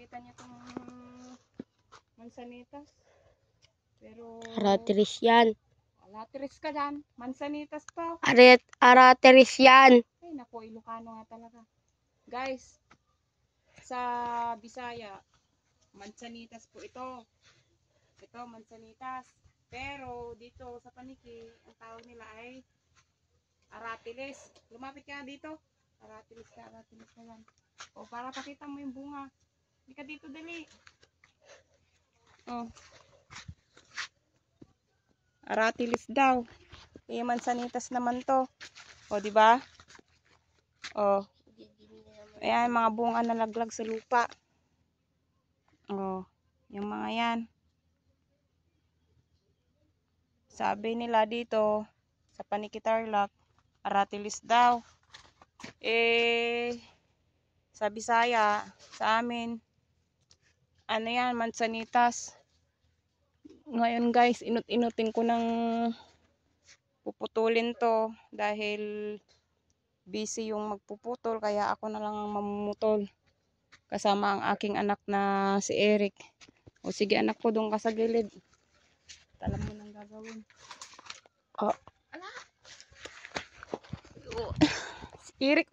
nakita niyo itong mansanitas. Pero Arateris yan. Arateris ka dyan. Mansanitas to. Arateris yan. Ay, naku, Ilocano nga talaga. Guys, sa Bisaya, mansanitas po ito. Ito, mansanitas. Pero, dito sa Paniki, ang tawag nila ay aratilis. Lumapit ka dito. Aratilis ka yan. O, para pakita mo yung bunga. Hindi ka dito, dali. O. Aratilis daw. Eh, mansanitas naman to. O, di ba? O. Ayan, mga bunga na laglag sa lupa. O, yung mga yan. Sabi nila dito, sa Paniki Tarlac, aratilis daw. Eh, sa Bisaya, sa amin, ano yan, mansanitas. Ngayon guys, inut-inutin ko ng puputulin to dahil busy yung magpuputol, kaya ako na lang ang mamumutol kasama ang aking anak na si Eric. O sige anak ko, doon ka sa gilid. Alam mo nang gagawin. Oh. Si Eric